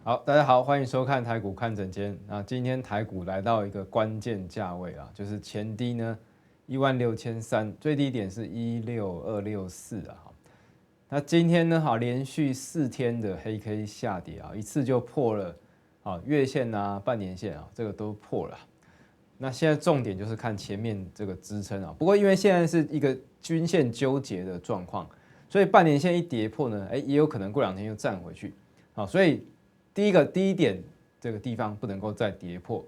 好，大家好，欢迎收看台股看整间。那今天台股来到一个关键价位啊，就是前低呢16300，最低点是16264啊。那今天呢，好，连续4天的黑 K 下跌啊，一次就破了啊月线啊、半年线啊，这个都破了。那现在重点就是看前面这个支撑啊。不过因为现在是一个均线纠结的状况，所以半年线一跌破呢，也有可能过2天又站回去。好，所以第一点这个地方不能够再跌破，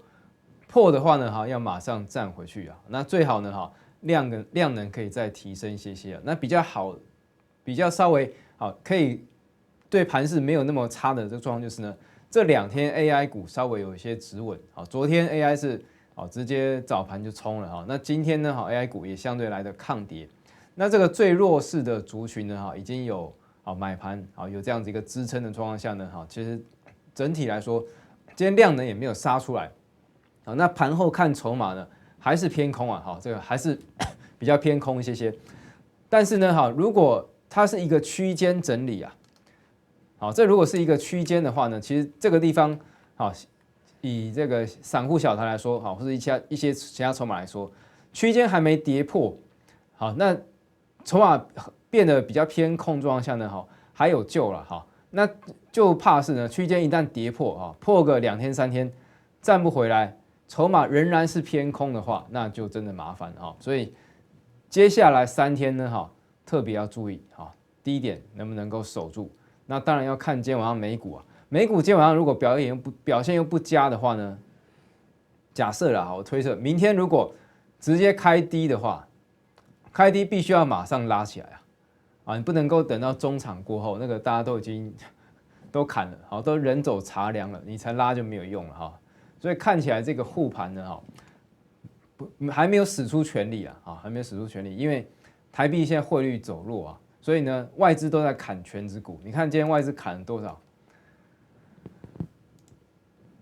破的话呢，要马上站回去啊。那最好呢，量能可以再提升一些啊。那比较好，比较稍微好，可以对盘势没有那么差的这个状况就是呢，这2天 AI 股稍微有一些止稳。好，昨天 AI 是直接早盘就冲了哈。那今天呢，AI 股也相对来的抗跌。那这个最弱势的族群呢，已经有买盘有这样子一个支撑的状况下呢，其实整体来说，今天量能也没有杀出来，那盘后看筹码呢，还是偏空啊，这个还是比较偏空一些。但是呢，如果它是一个区间整理啊，这如果是一个区间的话呢，其实这个地方以这个散户小台来说，或者一些其他筹码来说，区间还没跌破，那筹码变得比较偏空状况下呢，还有救了那就怕是呢，区间一旦跌破破个2天3天站不回来，筹码仍然是偏空的话，那就真的麻烦所以接下来3天呢特别要注意第一点能不能够守住。那当然要看今天晚上美股美股今天晚上如果表现又不佳的话呢，假设啦，我推测明天如果直接开低的话，开低必须要马上拉起来你不能够等到中场过后，那个大家都已经都砍了，都人走茶凉了，你才拉就没有用了所以看起来这个护盘呢还没有使出全力还没有使出全力，因为台币现在汇率走弱所以呢外资都在砍全指股。你看今天外资砍了多少？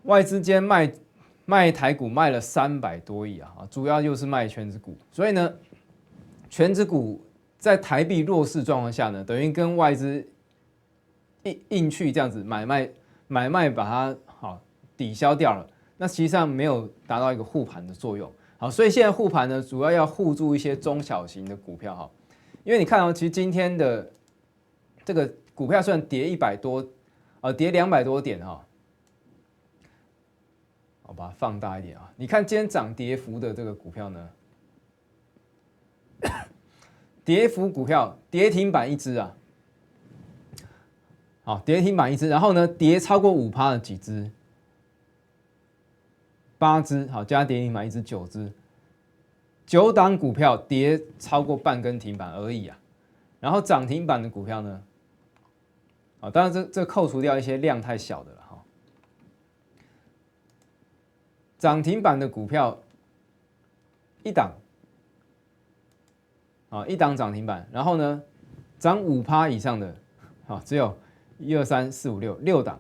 外资今天卖台股卖了300多亿主要就是卖全指股。所以呢，全指股在台币弱势状况下呢，等于跟外资硬去这样子买卖把它抵消掉了。那实际上没有达到一个护盘的作用。所以现在护盘呢，主要护住一些中小型的股票因为你看其实今天的这个股票虽然跌100多，跌200多点我把它放大一点你看今天涨跌幅的这个股票呢，跌幅股票跌停板一只跌停板一只，然后呢跌超过5%的几只，8只加跌停板一只9只，9档股票跌超过半根停板而已然后涨停板的股票呢，当然这扣除掉一些量太小的了涨停板的股票一档一档涨停板，然后呢涨5%以上的只有1、2、3、4、5、6档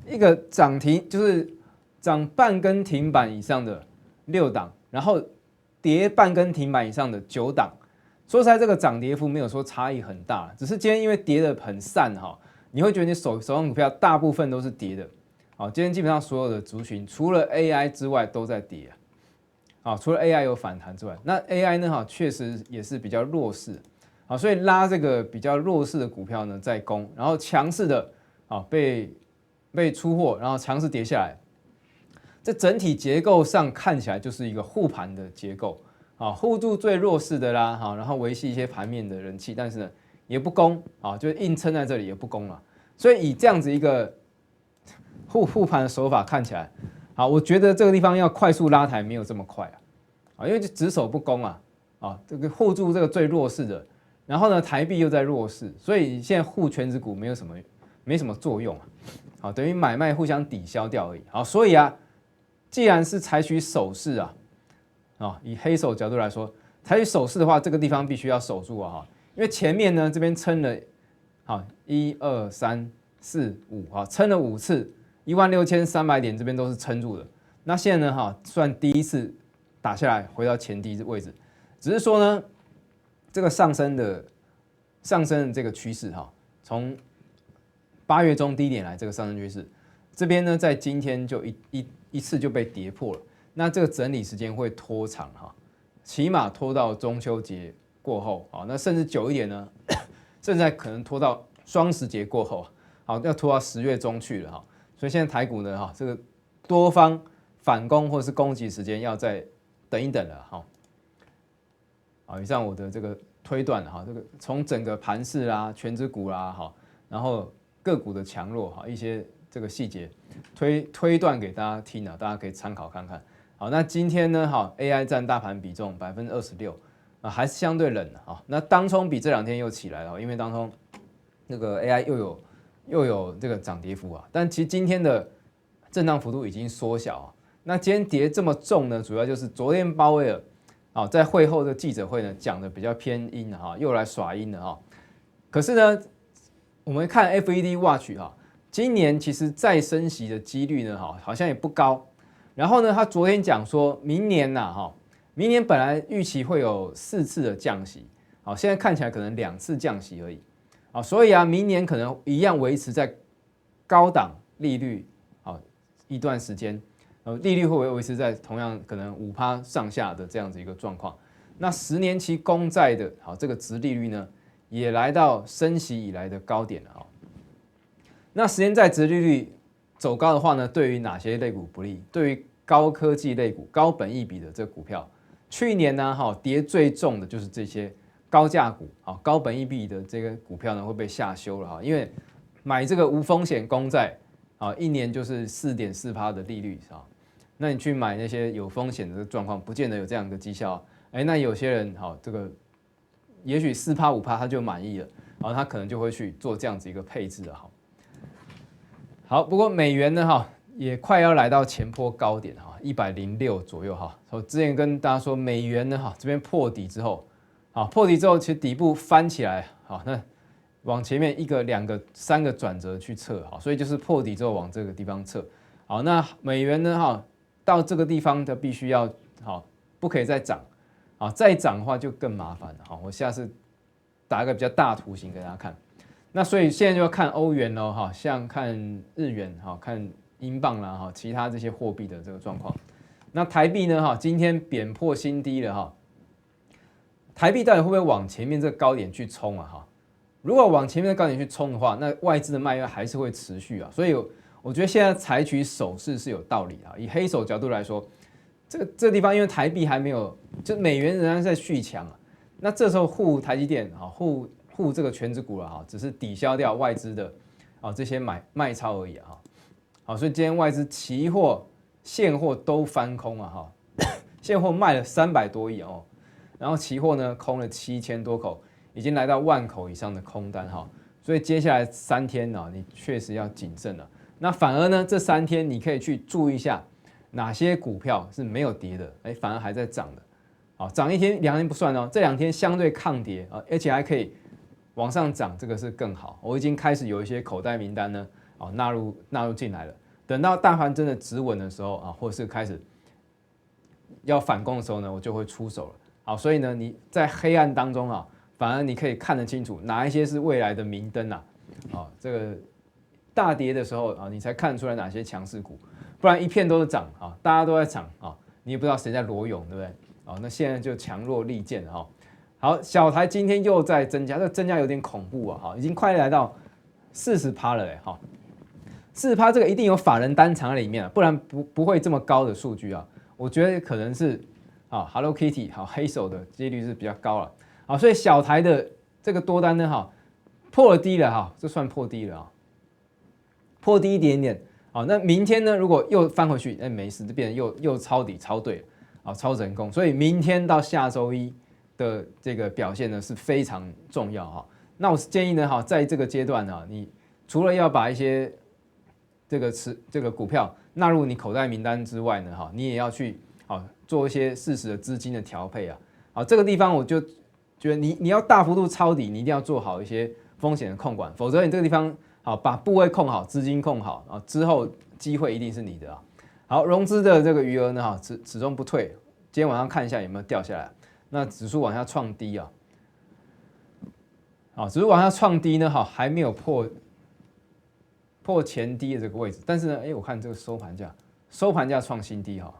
一个涨停就是涨半根停板以上的6档，然后跌半根停板以上的9档。说实在，这个涨跌幅没有说差异很大，只是今天因为跌得很散你会觉得你手上股票大部分都是跌的。今天基本上所有的族群除了 AI 之外都在跌除了 AI 有反弹之外，那 AI 呢确实也是比较弱势所以拉这个比较弱势的股票呢在攻，然后强势的被出货，然后强势跌下来。这整体结构上看起来就是一个护盘的结构护住最弱势的啦然后维系一些盘面的人气，但是呢也不攻就硬撑在这里也不攻了。所以以这样子一个护盘的手法看起来我觉得这个地方要快速拉抬没有这么快因为就只守不攻这个护住这个最弱势的，然后呢台币又在弱势，所以现在护全指股没什么作用等于买卖互相抵消掉而已所以既然是采取守势以黑手角度来说，采取守势的话，这个地方必须要守住因为前面呢这边撑了1、2、3、4、5撑了5次，16300点这边都是撑住的。那现在呢算第一次打下来回到前低位置，只是说呢这个上升的这个趋势从8月中低点来这个上升趋势，这边呢在今天就一次就被跌破了。那这个整理时间会拖长哈，起码拖到中秋节过后啊，那甚至久一点呢，甚至可能拖到双十节过后，好，要拖到10月中去了哈。所以现在台股呢哈，这个多方反攻或是攻击时间要再等一等了哈。好，以上我的这个推断哈，这个从整个盘势啦、全指股啦哈，然后个股的强弱哈，一些这个细节推断给大家听啊，大家可以参考看看。好，那今天呢，哈 AI 占大盘比重26%啊，还是相对冷的啊。那当冲比这2天又起来了，因为当冲那个 AI 又有这个涨跌幅啊，但其实今天的震荡幅度已经缩小啊。那今天跌这么重呢，主要就是昨天鲍威尔啊在会后的记者会呢讲的比较偏阴哈，又来耍阴了哈。可是呢，我们看 FED Watch 哈，今年其实再升息的几率呢，好像也不高。然后呢，他昨天讲说，明年明年本来预期会有4次的降息，好，现在看起来可能2次降息而已，好，所以明年可能一样维持在高档利率，好一段时间，利率会不会维持在同样可能5%上下的这样子一个状况？那10年期公债的这个殖利率呢，也来到升息以来的高点了那10年债殖利率走高的话呢，对于哪些类股不利？对于高科技类股、高本益比的这个股票，去年呢，跌最重的就是这些高价股，高本益比的这个股票呢会被下修了因为买这个无风险公债，一年就是4.4%的利率那你去买那些有风险的状况，不见得有这样的绩效那有些人这个也许4%、5%他就满意了，然后他可能就会去做这样子一个配置的好，不过美元呢也快要来到前波高点106左右我之前跟大家说，美元呢这边破底之后，破底之后其实底部翻起来那往前面1个、2个、3个转折去测所以就是破底之后往这个地方测那美元呢到这个地方的必须要不可以再涨再涨的话就更麻烦了我下次打一个比较大图形给大家看。那所以现在就要看欧元咯像看日元看英镑啦其他这些货币的这个状况。那台币呢今天贬破新低了台币到底会不会往前面这个高点去冲如果往前面的高点去冲的话，那外资的卖压还是会持续所以我觉得现在采取守势是有道理以黑手角度来说，这个地方因为台币还没有，就美元仍然在续强那这时候护台积电护这个全指股了只是抵消掉外资的这些卖超而已所以今天外资期货、现货都翻空现货卖了300多亿然后期货呢空了7000多口，已经来到10000口以上的空单所以接下来3天你确实要谨慎了。那反而呢这3天你可以去注意一下哪些股票是没有跌的，反而还在涨的，涨1天2天不算这2天相对抗跌而且还可以往上涨，这个是更好。我已经开始有一些口袋名单呢纳入进来了。等到大盘真的止稳的时候或是开始要反攻的时候呢，我就会出手了。所以呢你在黑暗当中反而你可以看得清楚哪一些是未来的明灯这个大跌的时候你才看出来哪些强势股，不然一片都是涨大家都在涨你也不知道谁在裸泳，对不对那现在就强弱利剑了好，小台今天又在增加，这个增加有点恐怖已经快来到40%了40%这个一定有法人单藏在里面不然不会这么高的数据我觉得可能是Hello Kitty 黑手的几率是比较高了所以小台的这个多单呢破了低了这算破低了破低一点点那明天呢如果又翻回去没事，就变成又抄底抄对了抄成功，所以明天到下周一的这个表现呢是非常重要那我建议呢在这个阶段你除了要把一些这个股票纳入你口袋名单之外呢你也要去做一些适时的资金的调配这个地方我就觉得你要大幅度抄底，你一定要做好一些风险的控管，否则你这个地方把部位控好，资金控好之后机会一定是你的好，融资的这个余额呢始终不退，今天晚上看一下有没有掉下来。那指数往下创低指数往下创低呢还没有破破前低的这个位置，但是呢，我看这个收盘价创新低哈，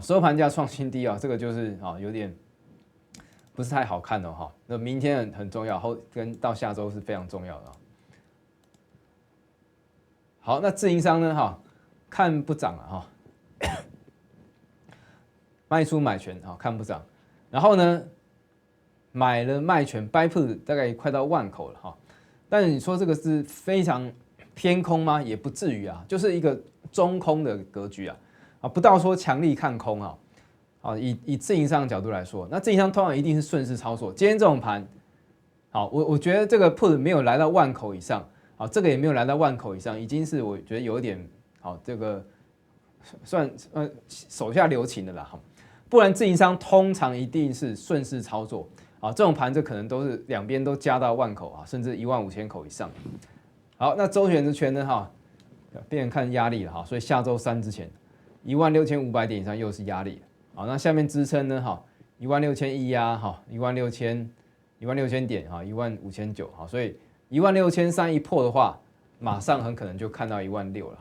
收盘价创新低啊，这个就是有点不是太好看的哈。那明天很重要，跟到下周是非常重要的。好，那自营商呢看不涨了卖出买权看不涨，然后呢买了卖权 buy put 大概快到10000口了但是你说这个是非常偏空吗？也不至于啊，就是一个中空的格局不到说强力看空以自营商的角度来说，那自营商通常一定是顺势操作。今天这种盘，我觉得这个 put 没有来到10000口以上，这个也没有来到10000口以上，已经是我觉得有一点这个算手下留情的啦不然自营商通常一定是顺势操作这种盘这可能都是两边都加到10000口甚至15000口以上。好，那周选择权呢变成看压力了所以下周三之前16500点以上又是压力好，那下面支撑呢16001啊16000点15900所以16300一破的话，马上很可能就看到16000了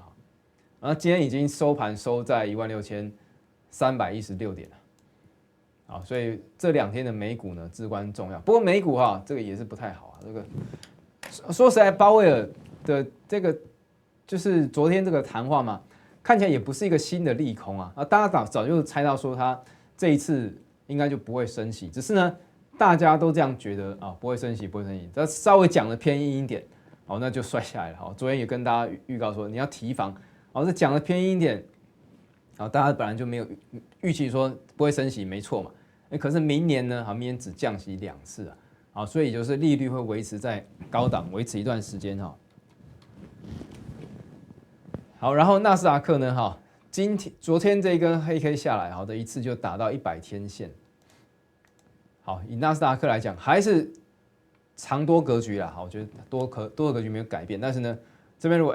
然后今天已经收盘收在16316点了。好，所以这2天的美股呢至关重要。不过美股这个也是不太好这个说实在，鲍威尔的这个就是昨天这个谈话嘛，看起来也不是一个新的利空大家早就猜到说他这一次应该就不会升息，只是呢大家都这样觉得不会升息，他稍微讲的偏阴一点那就摔下来了昨天也跟大家预告说你要提防这讲的偏阴一点大家本来就没有预期说不会升息，没错嘛可是明年呢明年只降息2次所以就是利率会维持在高档，维持一段时间好，然后纳斯达克呢昨天这一根黑 K 下来的一次就打到100天线。好，以纳斯达克来讲，还是长多格局啦。我觉得多的格局没有改变，但是呢，这边如果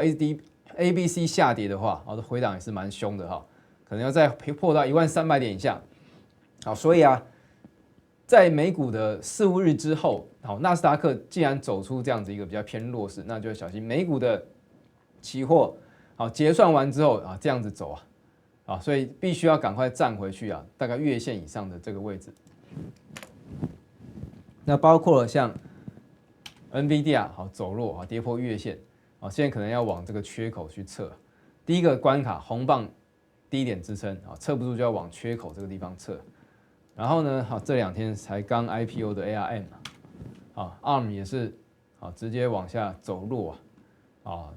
A、B、C 下跌的话，的回档也是蛮凶的可能要再破到13300点以下。好，所以在美股的4、5日之后，纳斯达克既然走出这样子一个比较偏弱势，那就要小心美股的期货结算完之后这样子走所以必须要赶快站回去大概月线以上的这个位置。那包括了像 NVIDIA 走弱跌破月线现在可能要往这个缺口去测。第一个关卡红棒低点支撑测不住就要往缺口这个地方测。然后呢这2天才刚 IPO 的 ARM 也是直接往下走弱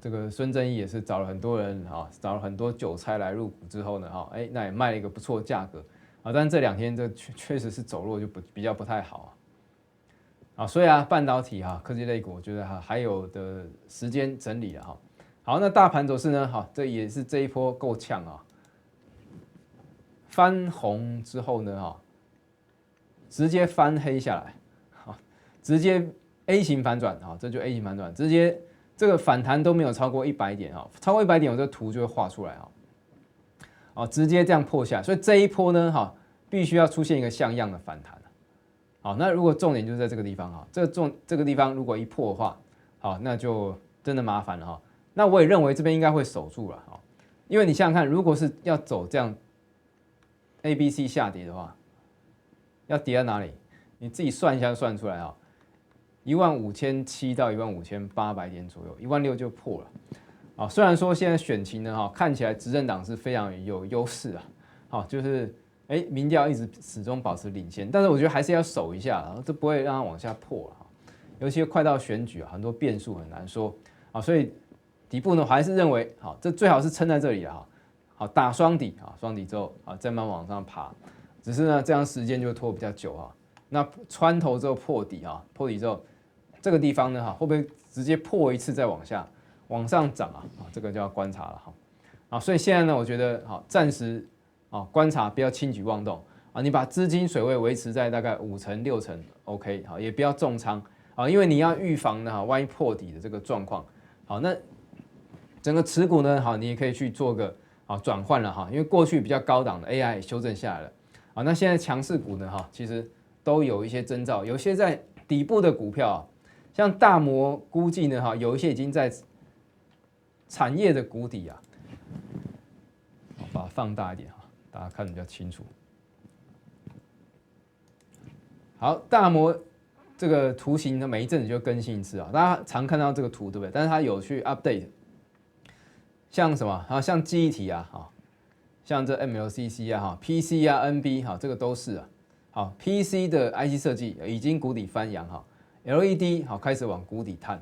这个孙正义也是找了很多人找了很多韭菜来入股之后呢那也卖了一个不错的价格但这2天这确实是走弱就比较不太好所以半导体科技类股我觉得还有的时间整理了好，那大盘走势呢这也是这一波够呛翻红之后呢直接翻黑下来直接 A 型反转这就 A 型反转，直接这个反弹都没有超过100点超过100点我这个图就会画出来直接这样破下来，所以这一波呢必须要出现一个像样的反弹那如果重点就是在这个地方这个地方如果一破的话那就真的麻烦了那我也认为这边应该会守住了因为你想想看，如果是要走这样 A、B、C 下跌的话，要跌在哪里？你自己算一下，算出来15700到15800点左右，16000就破了虽然说现在选情呢看起来执政党是非常有优势就是民调一直始终保持领先，但是我觉得还是要守一下这不会让它往下破尤其快到选举很多变数很难说所以底部呢还是认为这最好是撑在这里打双底双底之后再慢慢往上爬，只是呢这样时间就拖比较久那穿头之后破底破底之后这个地方呢会不会直接破一次再往上涨这个就要观察了所以现在呢我觉得暂时观察，不要轻举妄动你把资金水位维持在大概5成6成 OK 也不要重仓因为你要预防呢万一破底的这个状况那整个持股呢你也可以去做个转换了因为过去比较高档的 AI 修正下来了那现在强势股呢其实都有一些征兆，有些在底部的股票像大摩估计呢有一些已经在产业的谷底啊，我把它放大一点哈，大家看得比较清楚。好，大摩这个图形呢，每一阵子就更新一次啊，大家常看到这个图，对不对？但是它有去 update， 像什么？像记忆体啊，像这 MLCC 啊，PC 啊，NB 这个都是啊。好 ，PC 的 IC 设计已经谷底翻扬哈 ，LED 开始往谷底探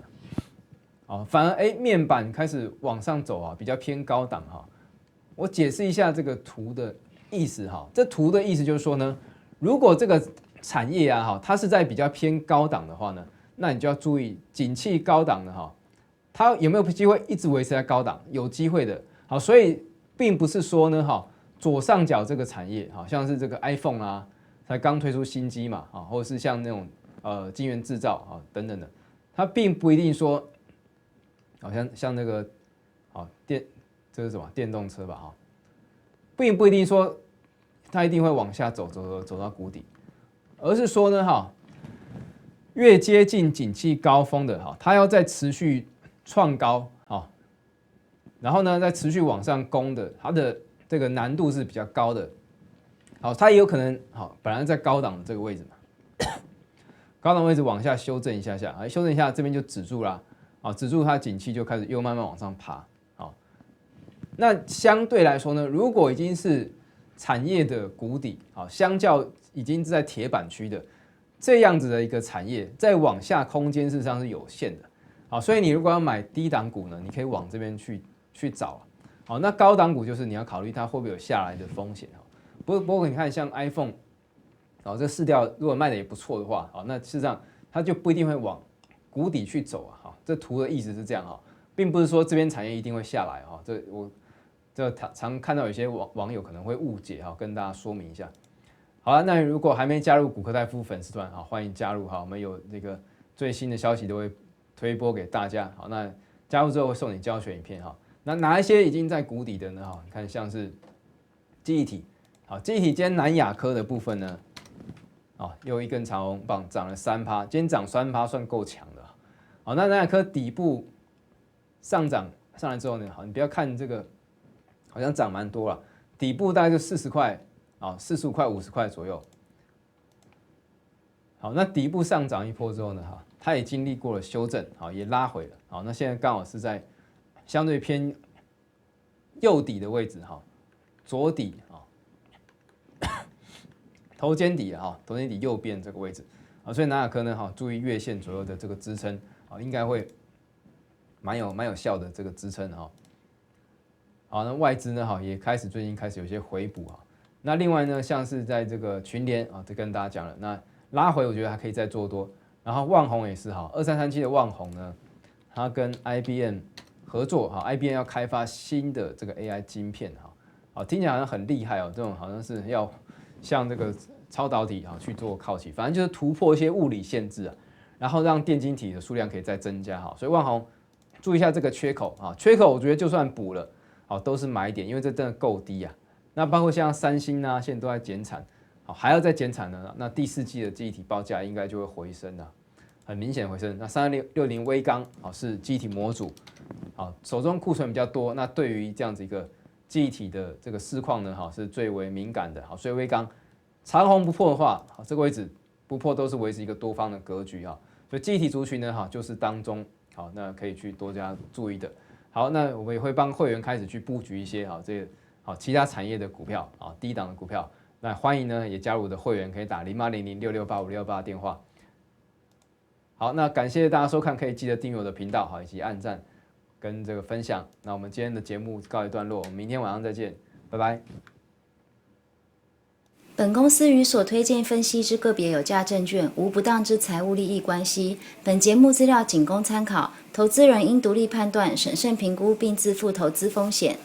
了。反而面板开始往上走啊，比较偏高档哈。我解释一下这个图的意思哈，这图的意思就是说呢，如果这个产业啊它是在比较偏高档的话呢，那你就要注意景气高档的哈，它有没有机会一直维持在高档？有机会的。好，所以并不是说呢左上角这个产业像是这个 iPhone 啊。才刚推出新机嘛，或者是像那种晶圆制造等等的，它并不一定说，好像那个这是什么电动车吧并不一定说它一定会往下走到谷底，而是说呢越接近景气高峰的它要再持续创高然后呢再持续往上攻的，它的这个难度是比较高的。好，它也有可能本来在高档的这个位置嘛，高档位置往下修正一下，修正一下这边就止住啦，止住它景气就开始又慢慢往上爬。那相对来说呢，如果已经是产业的谷底，相较已经是在铁板区的这样子的一个产业，再往下空间事实上是有限的。所以你如果要买低档股呢，你可以往这边去找。那高档股就是你要考虑它会不会有下来的风险。不过你看，像 iPhone， 这市调如果卖的也不错的话，那事实上它就不一定会往谷底去走啊。这图的意思是这样并不是说这边产业一定会下来这常看到有些网友可能会误解跟大家说明一下。好了，那如果还没加入股科大夫粉丝团欢迎加入我们有这个最新的消息都会推播给大家。那加入之后会送你教学影片那哪一些已经在谷底的呢？你看像是记忆体。记忆体今天南亚科的部分呢，又一根长红棒涨了3%，今天涨3%算够强的。那南亚科底部上涨上来之后呢，你不要看这个好像涨蛮多了，底部大概就40块45块50块左右。好，那底部上涨一波之后呢，它也经历过了修正，也拉回了。那现在刚好是在相对偏右底的位置左底头肩底头肩底右边这个位置所以南亚科呢注意月线左右的这个支撑应该会蛮有效的这个支撑好，那外资呢也最近开始有些回补那另外呢，像是在这个群联这跟大家讲了，那拉回我觉得还可以再做多。然后旺宏也是2337的旺宏呢，它跟 IBM 合作IBM 要开发新的这个 AI 晶片听起来好像很厉害这种好像是要像这个超导体去做靠齐，反正就是突破一些物理限制然后让电晶体的数量可以再增加所以旺宏注意一下这个缺口缺口我觉得就算补了都是买点，因为这真的够低那包括像三星现在都在减产还要再减产呢，那第4季的记忆体报价应该就会回升很明显回升。那3260威刚是记忆体模组手中库存比较多，那对于这样子一个记忆体的这个市况呢是最为敏感的所以威刚长红不破的话这个位置不破都是维持一个多方的格局所以记忆体族群呢就是当中那可以去多加注意的。好，那我们也会帮会员开始去布局一些这个其他产业的股票低档的股票，那欢迎呢也加入我的会员，可以打0800668568电话。好，那感谢大家收看，可以记得订阅我的频道以及按赞跟这个分享。那我们今天的节目告一段落，我们明天晚上再见，拜拜。本公司与所推荐分析之个别有价证券无不当之财务利益关系。本节目资料仅供参考，投资人应独立判断、审慎评估并自负投资风险。